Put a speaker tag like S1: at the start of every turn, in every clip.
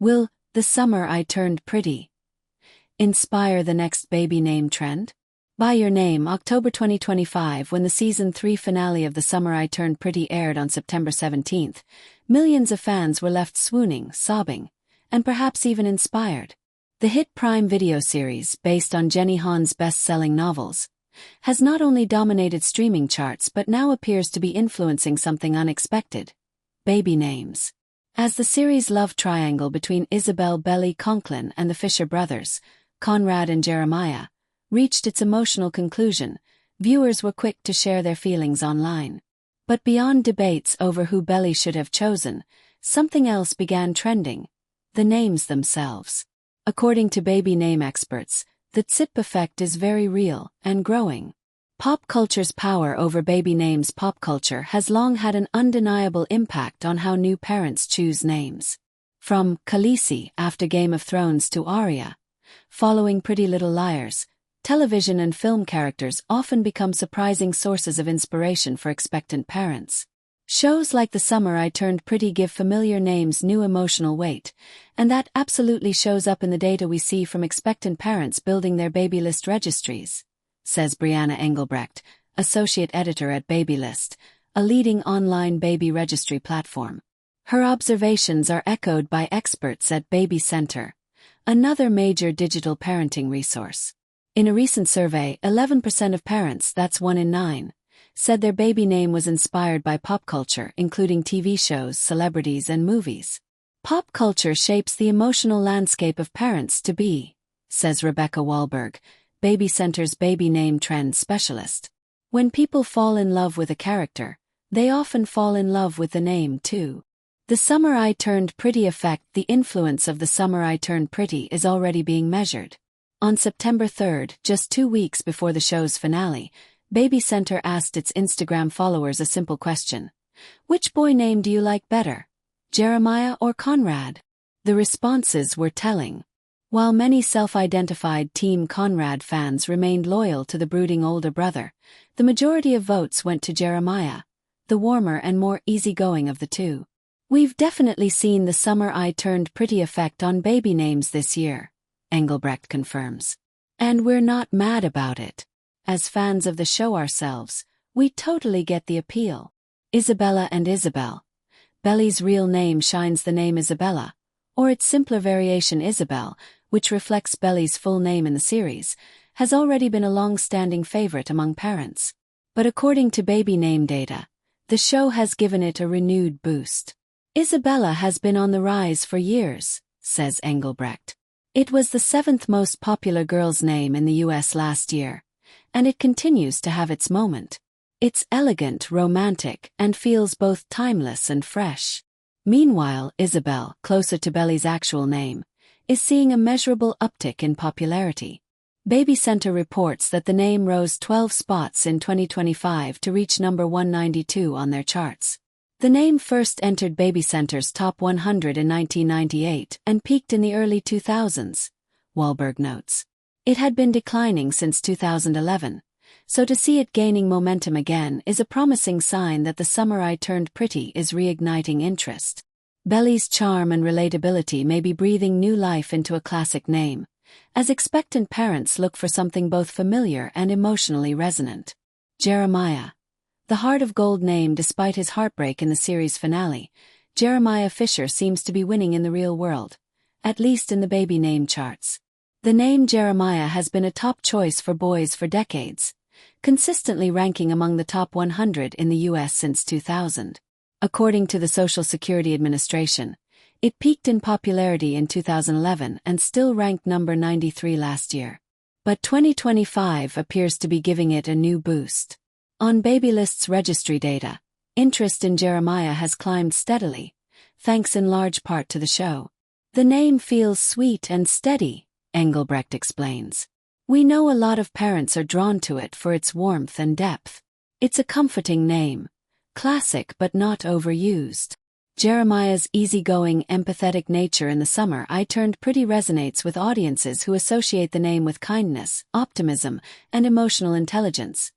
S1: Will "The Summer I Turned Pretty" inspire the next baby name trend? By Your Name, October 2025, when the Season 3 finale of The Summer I Turned Pretty aired on September 17th, millions of fans were left swooning, sobbing, and perhaps even inspired. The hit Prime Video series, based on Jenny Han's best-selling novels, has not only dominated streaming charts but now appears to be influencing something unexpected: baby names. As the series' love triangle between Isabel Belly Conklin and the Fisher brothers, Conrad and Jeremiah, reached its emotional conclusion, viewers were quick to share their feelings online. But beyond debates over who Belly should have chosen, something else began trending: the names themselves. According to baby name experts, the Tsip effect is very real and growing. Pop culture's power over baby names. Pop culture has long had an undeniable impact on how new parents choose names. From Khaleesi after Game of Thrones to Arya, following Pretty Little Liars, television and film characters often become surprising sources of inspiration for expectant parents. Shows like The Summer I Turned Pretty give familiar names new emotional weight, and that absolutely shows up in the data we see from expectant parents building their baby list registries, says Brianna Engelbrecht, associate editor at Babylist, a leading online baby registry platform. Her observations are echoed by experts at Baby Center, another major digital parenting resource. In a recent survey, 11% of parents, that's 1 in 9, said their baby name was inspired by pop culture, including TV shows, celebrities, and movies. Pop culture shapes the emotional landscape of parents to be, says Rebecca Wahlberg, Baby Center's baby name trend specialist. When people fall in love with a character, they often fall in love with the name too. The Summer I Turned Pretty effect. The influence of The Summer I Turned Pretty is already being measured. On September 3rd, just 2 weeks before the show's finale, Baby Center asked its Instagram followers a simple question: which boy name do you like better, Jeremiah or Conrad? The responses were telling. While many self-identified Team Conrad fans remained loyal to the brooding older brother, the majority of votes went to Jeremiah, the warmer and more easygoing of the two. We've definitely seen the Summer I Turned Pretty effect on baby names this year, Engelbrecht confirms. And we're not mad about it. As fans of the show ourselves, we totally get the appeal. Isabella and Isabel. Belly's real name shines the name Isabella, or its simpler variation Isabel, which reflects Belly's full name in the series, has already been a long-standing favorite among parents. But according to baby name data, the show has given it a renewed boost. Isabella has been on the rise for years, says Engelbrecht. It was the 7th most popular girl's name in the US last year, and it continues to have its moment. It's elegant, romantic, and feels both timeless and fresh. Meanwhile, Isabel, closer to Belly's actual name, is seeing a measurable uptick in popularity. Baby Center reports that the name rose 12 spots in 2025 to reach number 192 on their charts. The name first entered Baby Center's top 100 in 1998 and peaked in the early 2000s, Wahlberg notes. It had been declining since 2011, so to see it gaining momentum again is a promising sign that The Summer I Turned Pretty is reigniting interest. Belly's charm and relatability may be breathing new life into a classic name, as expectant parents look for something both familiar and emotionally resonant. Jeremiah. The heart of gold name. Despite his heartbreak in the series finale, Jeremiah Fisher seems to be winning in the real world, at least in the baby name charts. The name Jeremiah has been a top choice for boys for decades, consistently ranking among the top 100 in the US since 2000. According to the Social Security Administration, it peaked in popularity in 2011 and still ranked number 93 last year. But 2025 appears to be giving it a new boost. On Babylist's registry data, interest in Jeremiah has climbed steadily, thanks in large part to the show. The name feels sweet and steady, Engelbrecht explains. We know a lot of parents are drawn to it for its warmth and depth. It's a comforting name. Classic but not overused. Jeremiah's easygoing, empathetic nature in The Summer I Turned Pretty resonates with audiences who associate the name with kindness, optimism, and emotional intelligence,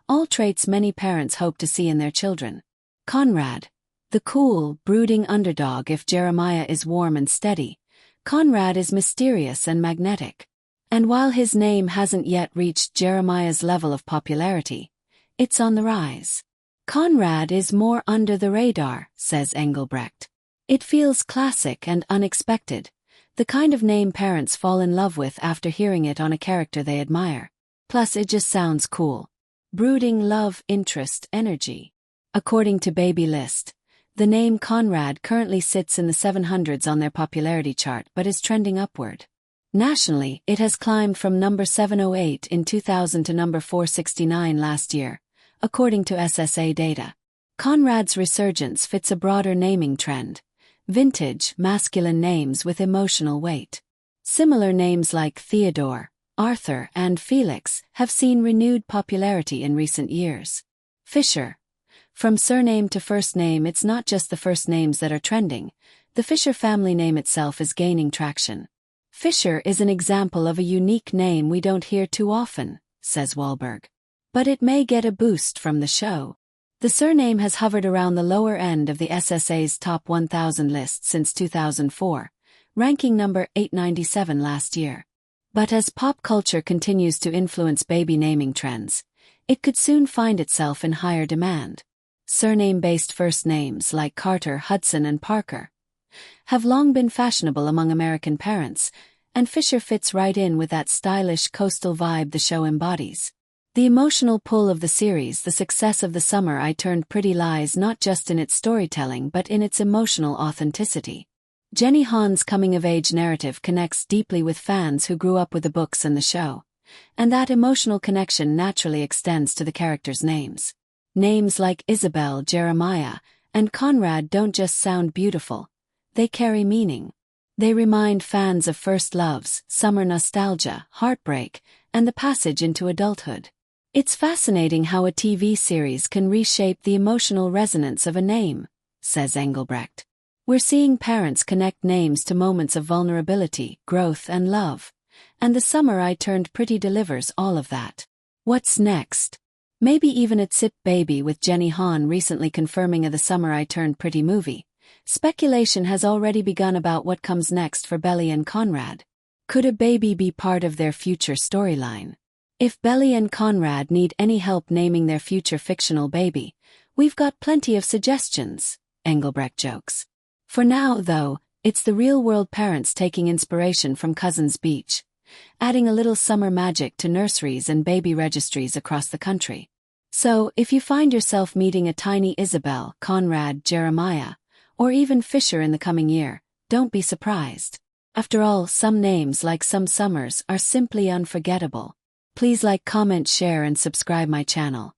S1: all traits many parents hope to see in their children. Conrad. The cool, brooding underdog. If Jeremiah is warm and steady, Conrad is mysterious and magnetic. And while his name hasn't yet reached Jeremiah's level of popularity, it's on the rise. Conrad is more under the radar, says Engelbrecht. It feels classic and unexpected, the kind of name parents fall in love with after hearing it on a character they admire. Plus, it just sounds cool. Brooding love, interest, energy. According to Baby List, the name Conrad currently sits in the 700s on their popularity chart but is trending upward. Nationally, it has climbed from number 708 in 2000 to number 469 last year, according to SSA data. Conrad's resurgence fits a broader naming trend: vintage, masculine names with emotional weight. Similar names like Theodore, Arthur, and Felix have seen renewed popularity in recent years. Fisher. From surname to first name, it's not just the first names that are trending. The Fisher family name itself is gaining traction. Fisher is an example of a unique name we don't hear too often, says Wahlberg. But it may get a boost from the show. The surname has hovered around the lower end of the SSA's top 1,000 list since 2004, ranking number 897 last year. But as pop culture continues to influence baby naming trends, it could soon find itself in higher demand. Surname-based first names like Carter, Hudson, and Parker have long been fashionable among American parents, and Fisher fits right in with that stylish coastal vibe the show embodies. The emotional pull of the series, the success of The Summer I Turned Pretty, lies not just in its storytelling but in its emotional authenticity. Jenny Han's coming-of-age narrative connects deeply with fans who grew up with the books and the show, and that emotional connection naturally extends to the characters' names. Names like Isabel, Jeremiah, and Conrad don't just sound beautiful, they carry meaning. They remind fans of first loves, summer nostalgia, heartbreak, and the passage into adulthood. It's fascinating how a TV series can reshape the emotional resonance of a name, says Engelbrecht. We're seeing parents connect names to moments of vulnerability, growth, and love. And The Summer I Turned Pretty delivers all of that. What's next? Maybe even a Zip Baby, with Jenny Han recently confirming a The Summer I Turned Pretty movie. Speculation has already begun about what comes next for Belly and Conrad. Could a baby be part of their future storyline? If Belly and Conrad need any help naming their future fictional baby, we've got plenty of suggestions, Engelbrecht jokes. For now, though, it's the real-world parents taking inspiration from Cousins Beach, adding a little summer magic to nurseries and baby registries across the country. So, if you find yourself meeting a tiny Isabel, Conrad, Jeremiah, or even Fisher in the coming year, don't be surprised. After all, some names, like some summers, are simply unforgettable. Please like, comment, share, and subscribe my channel.